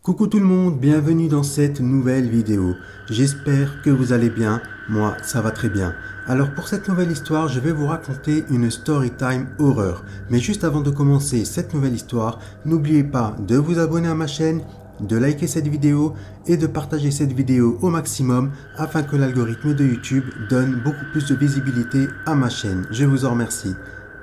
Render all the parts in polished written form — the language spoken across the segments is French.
Coucou tout le monde, bienvenue dans cette nouvelle vidéo. J'espère que vous allez bien, moi ça va très bien. Alors pour cette nouvelle histoire, je vais vous raconter une story time horreur. Mais juste avant de commencer cette nouvelle histoire, n'oubliez pas de vous abonner à ma chaîne, de liker cette vidéo et de partager cette vidéo au maximum afin que l'algorithme de YouTube donne beaucoup plus de visibilité à ma chaîne. Je vous en remercie.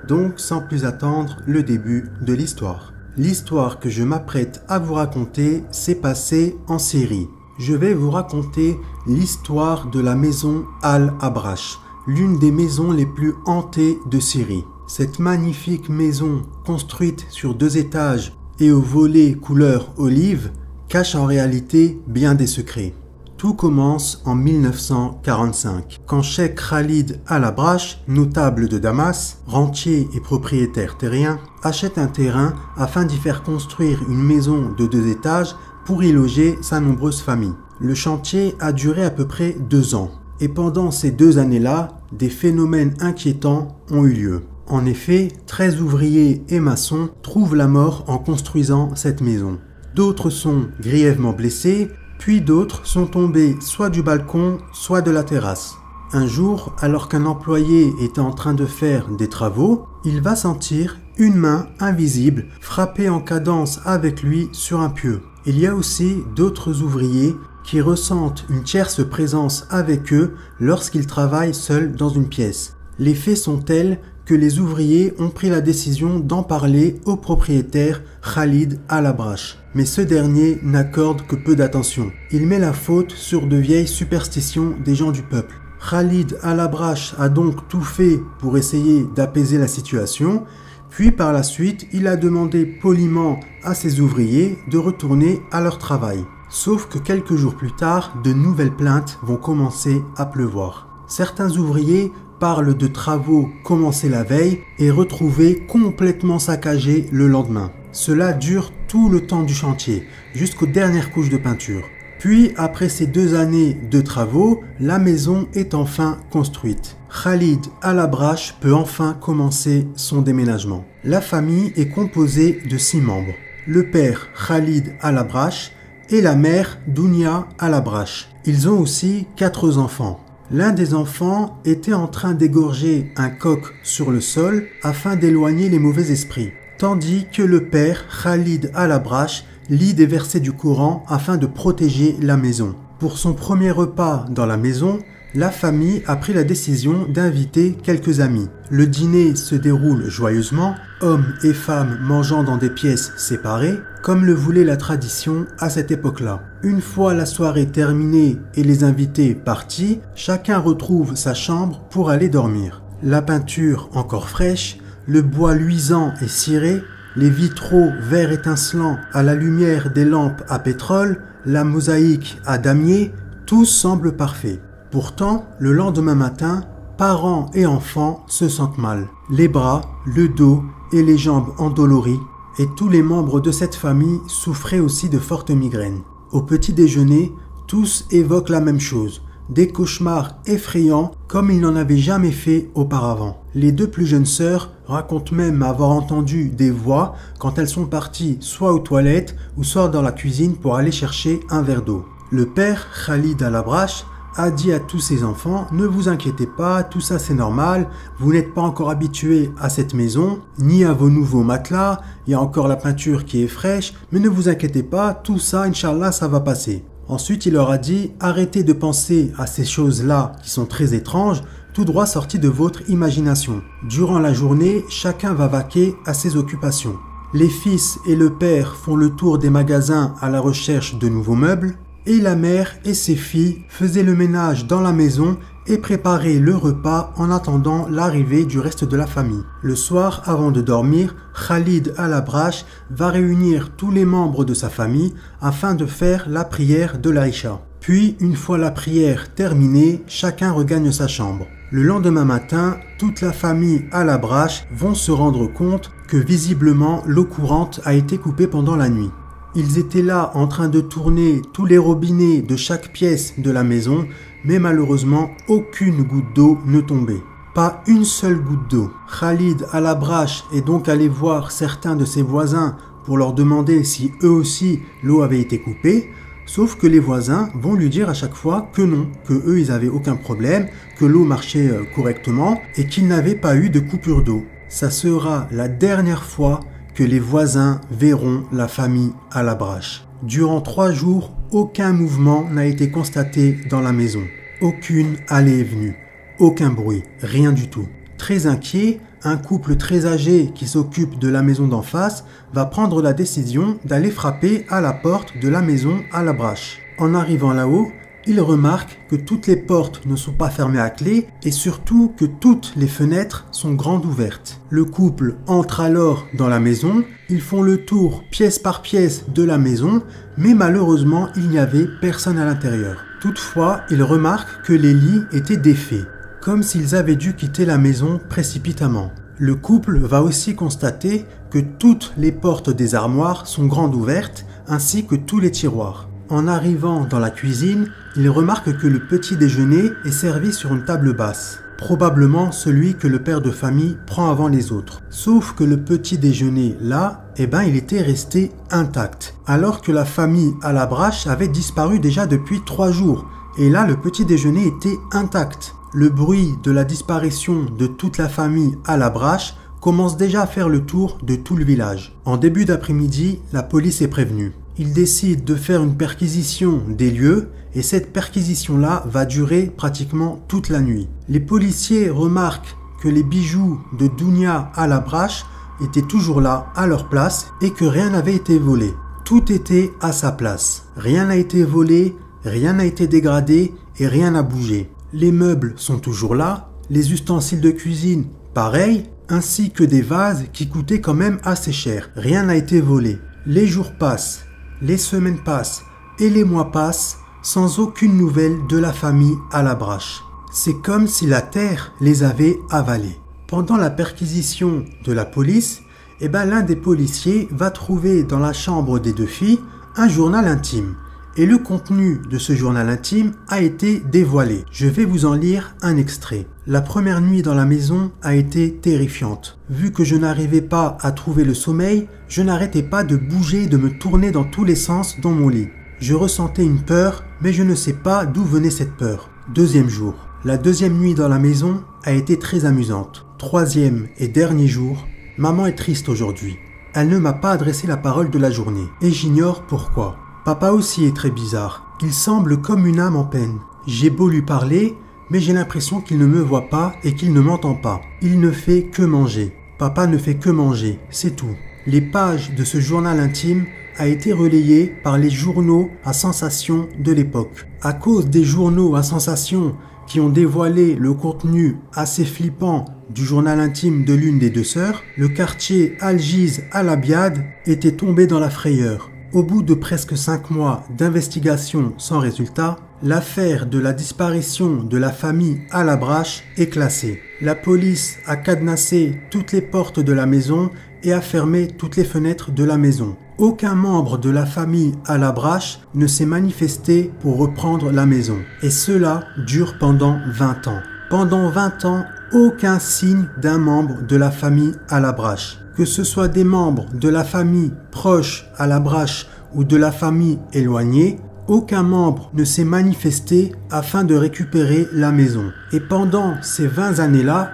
Donc sans plus attendre, le début de l'histoire. L'histoire que je m'apprête à vous raconter s'est passée en Syrie. Je vais vous raconter l'histoire de la maison Al-Abrash, l'une des maisons les plus hantées de Syrie. Cette magnifique maison, construite sur 2 étages et aux volets couleur olive, cache en réalité bien des secrets. Tout commence en 1945, quand Cheikh Khalid Al-Abrash, notable de Damas, rentier et propriétaire terrien, achète un terrain afin d'y faire construire une maison de 2 étages pour y loger sa nombreuse famille. Le chantier a duré à peu près 2 ans, et pendant ces 2 années-là, des phénomènes inquiétants ont eu lieu. En effet, 13 ouvriers et maçons trouvent la mort en construisant cette maison. D'autres sont grièvement blessés, puis d'autres sont tombés soit du balcon, soit de la terrasse. Un jour, alors qu'un employé était en train de faire des travaux, il va sentir une main invisible frapper en cadence avec lui sur un pieu. Il y a aussi d'autres ouvriers qui ressentent une tierce présence avec eux lorsqu'ils travaillent seuls dans une pièce. Les faits sont tels que les ouvriers ont pris la décision d'en parler au propriétaire Khalid Al-Abrash. Mais ce dernier n'accorde que peu d'attention. Il met la faute sur de vieilles superstitions des gens du peuple. Khalid Al-Abrash a donc tout fait pour essayer d'apaiser la situation, puis par la suite, il a demandé poliment à ses ouvriers de retourner à leur travail. Sauf que quelques jours plus tard, de nouvelles plaintes vont commencer à pleuvoir. Certains ouvriers parlent de travaux commencés la veille et retrouvés complètement saccagés le lendemain. Cela dure tout le temps du chantier, jusqu'aux dernières couches de peinture. Puis, après ces 2 années de travaux, la maison est enfin construite. Khalid Al-Abrash peut enfin commencer son déménagement. La famille est composée de 6 membres. Le père Khalid Al-Abrash et la mère Dounia Al-Abrash. Ils ont aussi 4 enfants. L'un des enfants était en train d'égorger un coq sur le sol afin d'éloigner les mauvais esprits, tandis que le père Khalid Al-Abrash lit des versets du Coran afin de protéger la maison. Pour son premier repas dans la maison, la famille a pris la décision d'inviter quelques amis. Le dîner se déroule joyeusement, hommes et femmes mangeant dans des pièces séparées, comme le voulait la tradition à cette époque-là. Une fois la soirée terminée et les invités partis, chacun retrouve sa chambre pour aller dormir. La peinture encore fraîche, le bois luisant et ciré, les vitraux verts étincelants à la lumière des lampes à pétrole, la mosaïque à damier, tout semble parfait. Pourtant, le lendemain matin, parents et enfants se sentent mal. Les bras, le dos et les jambes endoloris, et tous les membres de cette famille souffraient aussi de fortes migraines. Au petit déjeuner, tous évoquent la même chose, des cauchemars effrayants comme ils n'en avaient jamais fait auparavant. Les 2 plus jeunes sœurs racontent même avoir entendu des voix quand elles sont parties soit aux toilettes ou soit dans la cuisine pour aller chercher un verre d'eau. Le père Khalid Al-Abrash a dit à tous ses enfants « Ne vous inquiétez pas, tout ça c'est normal, vous n'êtes pas encore habitués à cette maison, ni à vos nouveaux matelas, il y a encore la peinture qui est fraîche, mais ne vous inquiétez pas, tout ça, Inch'Allah, ça va passer. » Ensuite, il leur a dit « Arrêtez de penser à ces choses-là qui sont très étranges, tout droit sorties de votre imagination. Durant la journée, chacun va vaquer à ses occupations. Les fils et le père font le tour des magasins à la recherche de nouveaux meubles, et la mère et ses filles faisaient le ménage dans la maison et préparaient le repas en attendant l'arrivée du reste de la famille. Le soir, avant de dormir, Khalid Al-Abrash va réunir tous les membres de sa famille afin de faire la prière de l'Aïcha. Puis, une fois la prière terminée, chacun regagne sa chambre. Le lendemain matin, toute la famille Al-Abrash vont se rendre compte que visiblement l'eau courante a été coupée pendant la nuit. Ils étaient là en train de tourner tous les robinets de chaque pièce de la maison, mais malheureusement aucune goutte d'eau ne tombait. Pas une seule goutte d'eau. Khalid Al-Abrash est donc allé voir certains de ses voisins pour leur demander si eux aussi l'eau avait été coupée, sauf que les voisins vont lui dire à chaque fois que non, que eux ils avaient aucun problème, que l'eau marchait correctement et qu'ils n'avaient pas eu de coupure d'eau. Ça sera la dernière fois que les voisins verront la famille à la Brache. Durant 3 jours, aucun mouvement n'a été constaté dans la maison. Aucune allée et venue, aucun bruit, rien du tout. Très inquiet, un couple très âgé qui s'occupe de la maison d'en face va prendre la décision d'aller frapper à la porte de la maison à la Brache. En arrivant là-haut, il remarque que toutes les portes ne sont pas fermées à clé et surtout que toutes les fenêtres sont grandes ouvertes. Le couple entre alors dans la maison, ils font le tour pièce par pièce de la maison, mais malheureusement il n'y avait personne à l'intérieur. Toutefois, ils remarquent que les lits étaient défaits, comme s'ils avaient dû quitter la maison précipitamment. Le couple va aussi constater que toutes les portes des armoires sont grandes ouvertes, ainsi que tous les tiroirs. En arrivant dans la cuisine, il remarque que le petit déjeuner est servi sur une table basse, probablement celui que le père de famille prend avant les autres. Sauf que le petit déjeuner là, il était resté intact, alors que la famille à la Brache avait disparu déjà depuis 3 jours. Et là, le petit déjeuner était intact. Le bruit de la disparition de toute la famille à la Brache commence déjà à faire le tour de tout le village. En début d'après-midi, la police est prévenue. Ils décident de faire une perquisition des lieux et cette perquisition-là va durer pratiquement toute la nuit. Les policiers remarquent que les bijoux de Dounia à la Brache étaient toujours là à leur place et que rien n'avait été volé. Tout était à sa place. Rien n'a été volé, rien n'a été dégradé et rien n'a bougé. Les meubles sont toujours là, les ustensiles de cuisine pareil, ainsi que des vases qui coûtaient quand même assez cher. Rien n'a été volé. Les jours passent. Les semaines passent et les mois passent sans aucune nouvelle de la famille à la Brache. C'est comme si la terre les avait avalés. Pendant la perquisition de la police, l'un des policiers va trouver dans la chambre des 2 filles un journal intime. Et le contenu de ce journal intime a été dévoilé. Je vais vous en lire un extrait. La première nuit dans la maison a été terrifiante. Vu que je n'arrivais pas à trouver le sommeil, je n'arrêtais pas de bouger et de me tourner dans tous les sens dans mon lit. Je ressentais une peur, mais je ne sais pas d'où venait cette peur. 2e jour. La 2e nuit dans la maison a été très amusante. 3e et dernier jour, maman est triste aujourd'hui. Elle ne m'a pas adressé la parole de la journée. Et j'ignore pourquoi. Papa aussi est très bizarre. Il semble comme une âme en peine. J'ai beau lui parler, mais j'ai l'impression qu'il ne me voit pas et qu'il ne m'entend pas. Il ne fait que manger. Papa ne fait que manger, c'est tout. Les pages de ce journal intime a été relayées par les journaux à sensation de l'époque. À cause des journaux à sensation qui ont dévoilé le contenu assez flippant du journal intime de l'une des 2 sœurs, le quartier Algiz Al-Abiad était tombé dans la frayeur. Au bout de presque 5 mois d'investigation sans résultat, l'affaire de la disparition de la famille à la Brache est classée. La police a cadenassé toutes les portes de la maison et a fermé toutes les fenêtres de la maison. Aucun membre de la famille à la Brache ne s'est manifesté pour reprendre la maison. Et cela dure pendant 20 ans. Pendant 20 ans, aucun signe d'un membre de la famille à la Brache. Que ce soit des membres de la famille proche à la Brache ou de la famille éloignée, aucun membre ne s'est manifesté afin de récupérer la maison. Et pendant ces 20 années-là,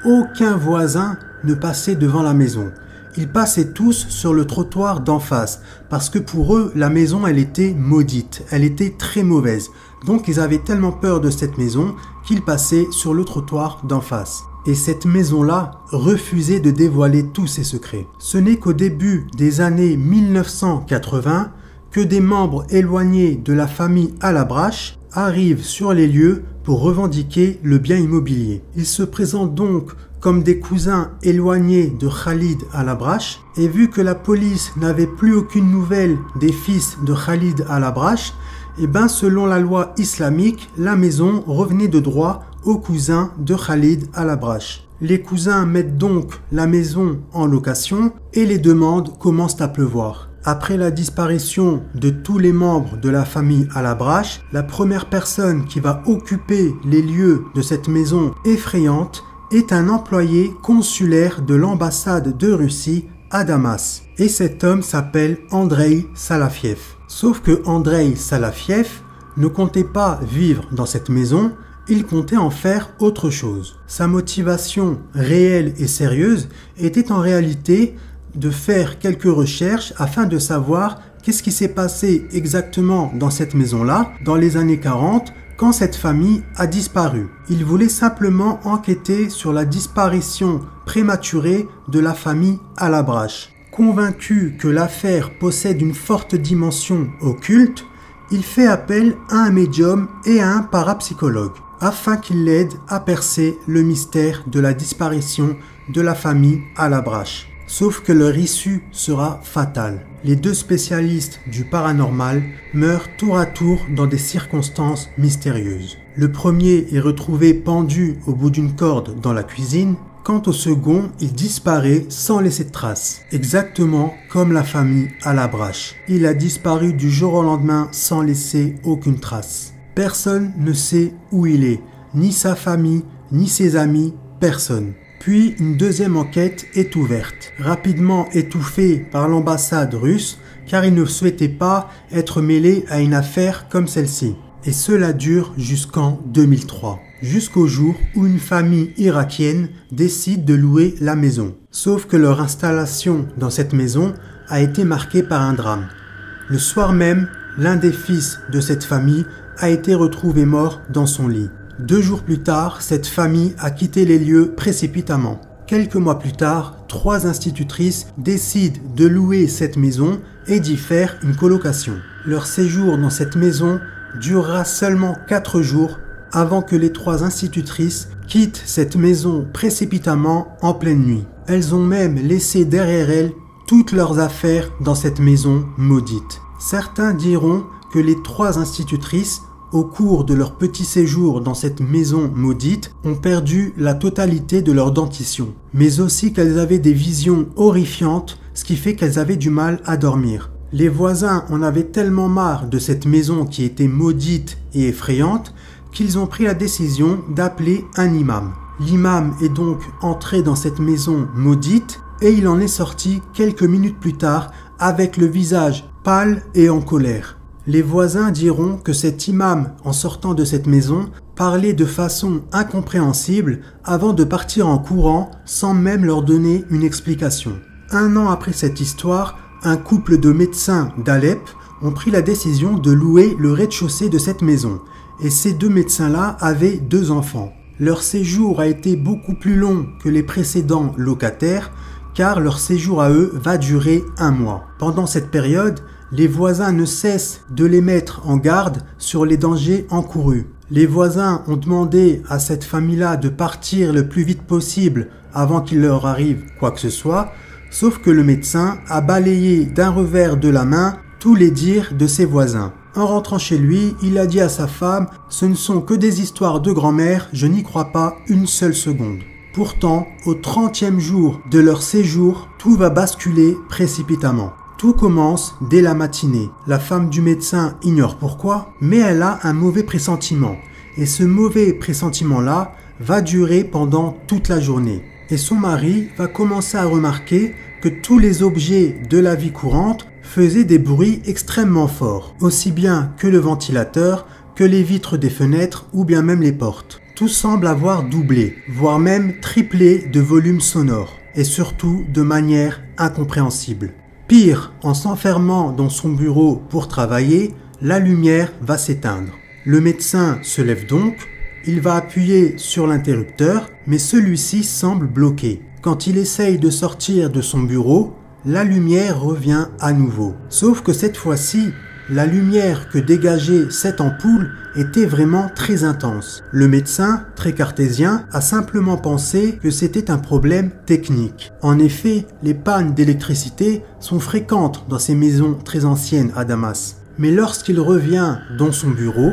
aucun voisin ne passait devant la maison. Ils passaient tous sur le trottoir d'en face, parce que pour eux, la maison, elle était maudite, elle était très mauvaise. Donc ils avaient tellement peur de cette maison qu'ils passaient sur le trottoir d'en face. Et cette maison-là refusait de dévoiler tous ses secrets. Ce n'est qu'au début des années 1980 que des membres éloignés de la famille à la Brache arrivent sur les lieux pour revendiquer le bien immobilier. Ils se présentent donc comme des cousins éloignés de Khalid à la Brache, et vu que la police n'avait plus aucune nouvelle des fils de Khalid à la Brache, selon la loi islamique, la maison revenait de droit aux cousins de Khalid à la Brache. Les cousins mettent donc la maison en location et les demandes commencent à pleuvoir. Après la disparition de tous les membres de la famille à la Brache, la première personne qui va occuper les lieux de cette maison effrayante est un employé consulaire de l'ambassade de Russie à Damas. Et cet homme s'appelle Andrei Salafiev. Sauf que Andrei Salafiev ne comptait pas vivre dans cette maison, il comptait en faire autre chose. Sa motivation réelle et sérieuse était en réalité de faire quelques recherches afin de savoir qu'est-ce qui s'est passé exactement dans cette maison-là, dans les années 40, quand cette famille a disparu. Il voulait simplement enquêter sur la disparition prématurée de la famille Alabrache. Convaincu que l'affaire possède une forte dimension occulte, il fait appel à un médium et à un parapsychologue afin qu'il l'aide à percer le mystère de la disparition de la famille Alabrache. Sauf que leur issue sera fatale. Les deux spécialistes du paranormal meurent tour à tour dans des circonstances mystérieuses. Le premier est retrouvé pendu au bout d'une corde dans la cuisine. Quant au second, il disparaît sans laisser de traces, exactement comme la famille Alabrache. Il a disparu du jour au lendemain sans laisser aucune trace. Personne ne sait où il est, ni sa famille, ni ses amis, personne. Puis une deuxième enquête est ouverte, rapidement étouffée par l'ambassade russe, car il ne souhaitait pas être mêlé à une affaire comme celle-ci. Et cela dure jusqu'en 2003, jusqu'au jour où une famille irakienne décide de louer la maison. Sauf que leur installation dans cette maison a été marquée par un drame. Le soir même, l'un des fils de cette famille a été retrouvé mort dans son lit. 2 jours plus tard, cette famille a quitté les lieux précipitamment. Quelques mois plus tard, 3 institutrices décident de louer cette maison et d'y faire une colocation. Leur séjour dans cette maison durera seulement 4 jours avant que les 3 institutrices quittent cette maison précipitamment en pleine nuit. Elles ont même laissé derrière elles toutes leurs affaires dans cette maison maudite. Certains diront que les 3 institutrices, au cours de leur petit séjour dans cette maison maudite, ont perdu la totalité de leur dentition, mais aussi qu'elles avaient des visions horrifiantes, ce qui fait qu'elles avaient du mal à dormir. Les voisins en avaient tellement marre de cette maison qui était maudite et effrayante qu'ils ont pris la décision d'appeler un imam. L'imam est donc entré dans cette maison maudite et il en est sorti quelques minutes plus tard avec le visage pâle et en colère. Les voisins diront que cet imam, en sortant de cette maison, parlait de façon incompréhensible avant de partir en courant sans même leur donner une explication. 1 an après cette histoire, un couple de médecins d'Alep ont pris la décision de louer le rez-de-chaussée de cette maison. Et ces 2 médecins-là avaient 2 enfants. Leur séjour a été beaucoup plus long que les précédents locataires, car leur séjour à eux va durer 1 mois. Pendant cette période, les voisins ne cessent de les mettre en garde sur les dangers encourus. Les voisins ont demandé à cette famille-là de partir le plus vite possible avant qu'il leur arrive quoi que ce soit, sauf que le médecin a balayé d'un revers de la main tous les dires de ses voisins. En rentrant chez lui, il a dit à sa femme « Ce ne sont que des histoires de grand-mère, je n'y crois pas une seule seconde ». Pourtant, au 30e jour de leur séjour, tout va basculer précipitamment. Tout commence dès la matinée. La femme du médecin ignore pourquoi, mais elle a un mauvais pressentiment. Et ce mauvais pressentiment-là va durer pendant toute la journée. Et son mari va commencer à remarquer que tous les objets de la vie courante faisaient des bruits extrêmement forts, aussi bien que le ventilateur, que les vitres des fenêtres ou bien même les portes. Tout semble avoir doublé, voire même triplé de volume sonore, et surtout de manière incompréhensible. Pire, en s'enfermant dans son bureau pour travailler, la lumière va s'éteindre. Le médecin se lève donc, il va appuyer sur l'interrupteur, mais celui-ci semble bloqué. Quand il essaye de sortir de son bureau, la lumière revient à nouveau. Sauf que cette fois-ci, la lumière que dégageait cette ampoule était vraiment très intense. Le médecin, très cartésien, a simplement pensé que c'était un problème technique. En effet, les pannes d'électricité sont fréquentes dans ces maisons très anciennes à Damas. Mais lorsqu'il revient dans son bureau,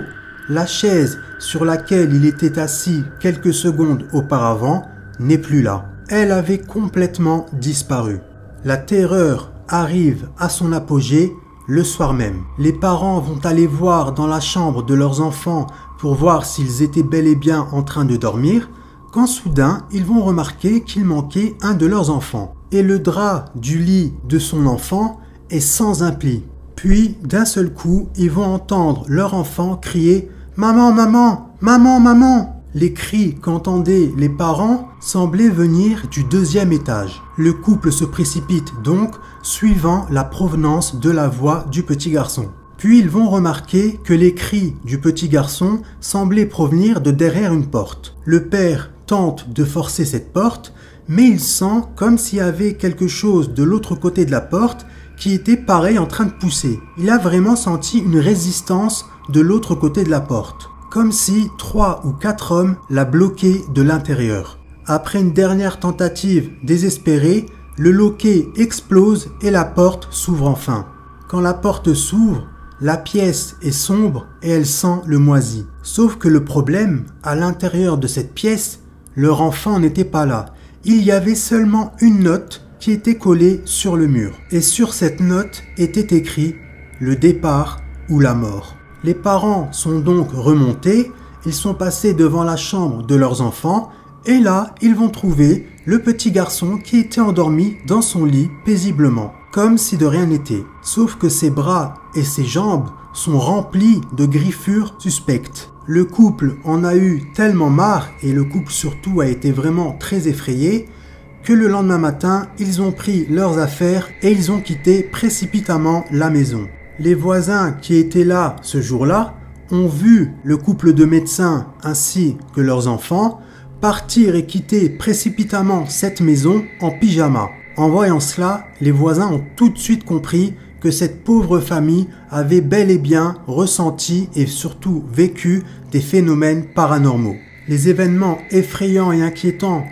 la chaise sur laquelle il était assis quelques secondes auparavant n'est plus là. Elle avait complètement disparu. La terreur arrive à son apogée le soir même. Les parents vont aller voir dans la chambre de leurs enfants pour voir s'ils étaient bel et bien en train de dormir, quand soudain ils vont remarquer qu'il manquait un de leurs enfants. et le drap du lit de son enfant est sans un pli. Puis, d'un seul coup, ils vont entendre leur enfant crier « Maman, maman, maman, maman !» Les cris qu'entendaient les parents semblaient venir du deuxième étage. Le couple se précipite donc, suivant la provenance de la voix du petit garçon. Puis ils vont remarquer que les cris du petit garçon semblaient provenir de derrière une porte. Le père tente de forcer cette porte, mais il sent comme s'il y avait quelque chose de l'autre côté de la porte qui était pareil en train de pousser. Il a vraiment senti une résistance de l'autre côté de la porte, comme si 3 ou 4 hommes la bloquaient de l'intérieur. Après une dernière tentative désespérée, le loquet explose et la porte s'ouvre enfin. Quand la porte s'ouvre, la pièce est sombre et elle sent le moisi. Sauf que le problème, à l'intérieur de cette pièce, leur enfant n'était pas là. Il y avait seulement une note qui était collée sur le mur. Et sur cette note était écrit « Le départ ou la mort ». Les parents sont donc remontés, ils sont passés devant la chambre de leurs enfants et là, ils vont trouver le petit garçon qui était endormi dans son lit paisiblement, comme si de rien n'était. Sauf que ses bras et ses jambes sont remplis de griffures suspectes. Le couple en a eu tellement marre, et le couple surtout a été vraiment très effrayé, que le lendemain matin, ils ont pris leurs affaires et ils ont quitté précipitamment la maison. Les voisins qui étaient là ce jour-là ont vu le couple de médecins ainsi que leurs enfants partir et quitter précipitamment cette maison en pyjama. En voyant cela, les voisins ont tout de suite compris que cette pauvre famille avait bel et bien ressenti et surtout vécu des phénomènes paranormaux. Les événements effrayants et inquiétants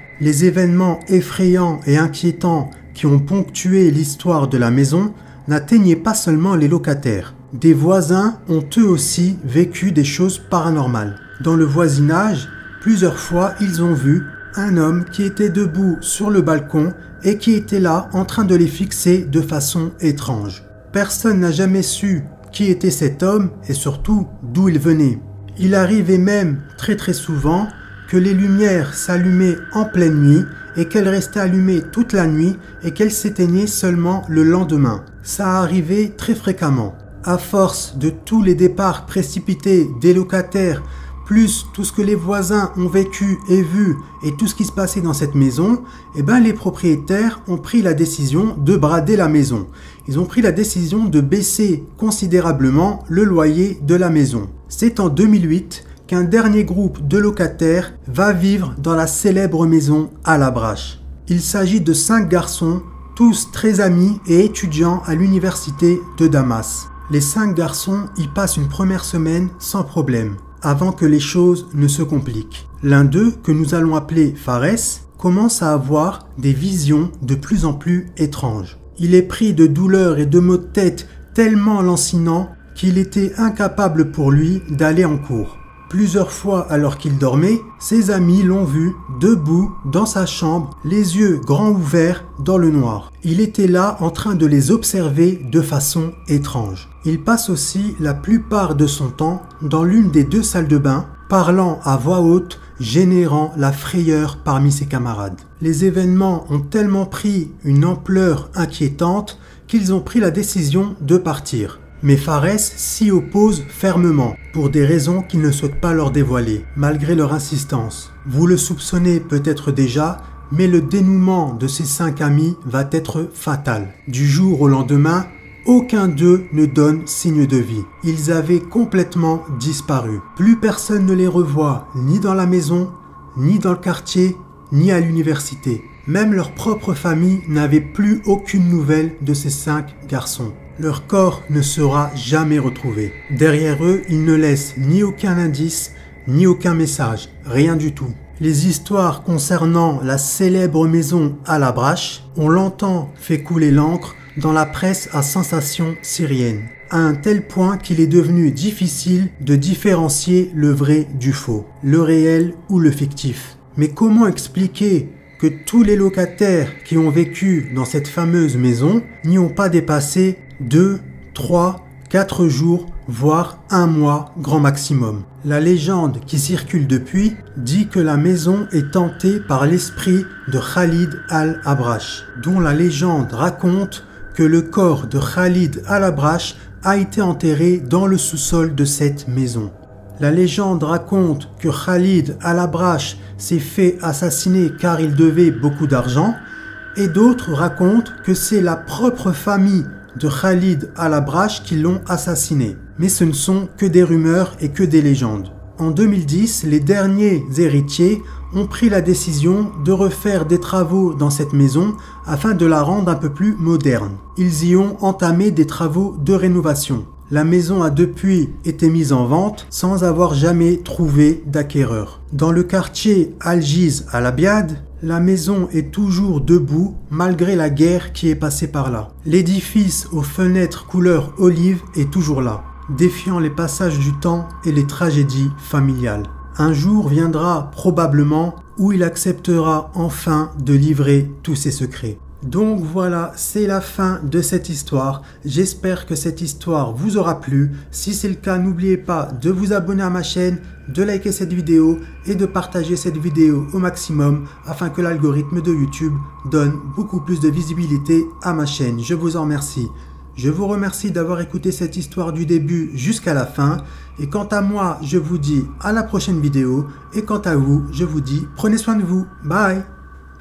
qui ont ponctué l'histoire de la maison n'atteignaient pas seulement les locataires. Des voisins ont eux aussi vécu des choses paranormales. Dans le voisinage, plusieurs fois, ils ont vu un homme qui était debout sur le balcon et qui était là en train de les fixer de façon étrange. Personne n'a jamais su qui était cet homme et surtout d'où il venait. Il arrivait même très souvent que les lumières s'allumaient en pleine nuit et qu'elles restaient allumées toute la nuit et qu'elles s'éteignaient seulement le lendemain. Ça arrivait très fréquemment. À force de tous les départs précipités des locataires, plus tout ce que les voisins ont vécu et vu et tout ce qui se passait dans cette maison, les propriétaires ont pris la décision de brader la maison. Ils ont pris la décision de baisser considérablement le loyer de la maison. C'est en 2008 qu'un dernier groupe de locataires va vivre dans la célèbre maison à La Brache. Il s'agit de 5 garçons, tous très amis et étudiants à l'université de Damas. Les 5 garçons y passent une première semaine sans problème, avant que les choses ne se compliquent. L'un d'eux, que nous allons appeler Fares, commence à avoir des visions de plus en plus étranges. Il est pris de douleurs et de maux de tête tellement lancinants qu'il était incapable pour lui d'aller en cours. Plusieurs fois alors qu'il dormait, ses amis l'ont vu debout dans sa chambre, les yeux grands ouverts dans le noir. Il était là en train de les observer de façon étrange. Il passe aussi la plupart de son temps dans l'une des 2 salles de bain, parlant à voix haute, générant la frayeur parmi ses camarades. Les événements ont tellement pris une ampleur inquiétante qu'ils ont pris la décision de partir. Mais Fares s'y oppose fermement, pour des raisons qu'il ne souhaite pas leur dévoiler, malgré leur insistance. Vous le soupçonnez peut-être déjà, mais le dénouement de ces 5 amis va être fatal. Du jour au lendemain, aucun d'eux ne donne signe de vie. Ils avaient complètement disparu. Plus personne ne les revoit, ni dans la maison, ni dans le quartier, ni à l'université. Même leur propre famille n'avait plus aucune nouvelle de ces 5 garçons. Leur corps ne sera jamais retrouvé. Derrière eux, ils ne laissent ni aucun indice, ni aucun message, rien du tout. Les histoires concernant la célèbre maison à La Brache, on l'entend fait couler l'encre dans la presse à sensation syrienne, à un tel point qu'il est devenu difficile de différencier le vrai du faux, le réel ou le fictif. Mais comment expliquer que tous les locataires qui ont vécu dans cette fameuse maison n'y ont pas dépassé 2, 3, 4 jours voire un mois grand maximum. La légende qui circule depuis dit que la maison est hantée par l'esprit de Khalid al-Abrash, dont la légende raconte que le corps de Khalid al-Abrash a été enterré dans le sous-sol de cette maison. La légende raconte que Khalid al-Abrash s'est fait assassiner car il devait beaucoup d'argent, et d'autres racontent que c'est la propre famille de Khalid al-Abrash qui l'ont assassiné. Mais ce ne sont que des rumeurs et que des légendes. En 2010, les derniers héritiers ont pris la décision de refaire des travaux dans cette maison afin de la rendre un peu plus moderne. Ils y ont entamé des travaux de rénovation. La maison a depuis été mise en vente sans avoir jamais trouvé d'acquéreur. Dans le quartier Al-Jiz al-Abiad, la maison est toujours debout malgré la guerre qui est passée par là. L'édifice aux fenêtres couleur olive est toujours là, défiant les passages du temps et les tragédies familiales. Un jour viendra probablement où il acceptera enfin de livrer tous ses secrets. Donc voilà, c'est la fin de cette histoire. J'espère que cette histoire vous aura plu. Si c'est le cas, n'oubliez pas de vous abonner à ma chaîne, de liker cette vidéo et de partager cette vidéo au maximum afin que l'algorithme de YouTube donne beaucoup plus de visibilité à ma chaîne. Je vous en remercie. Je vous remercie d'avoir écouté cette histoire du début jusqu'à la fin. Et quant à moi, je vous dis à la prochaine vidéo. Et quant à vous, je vous dis prenez soin de vous. Bye!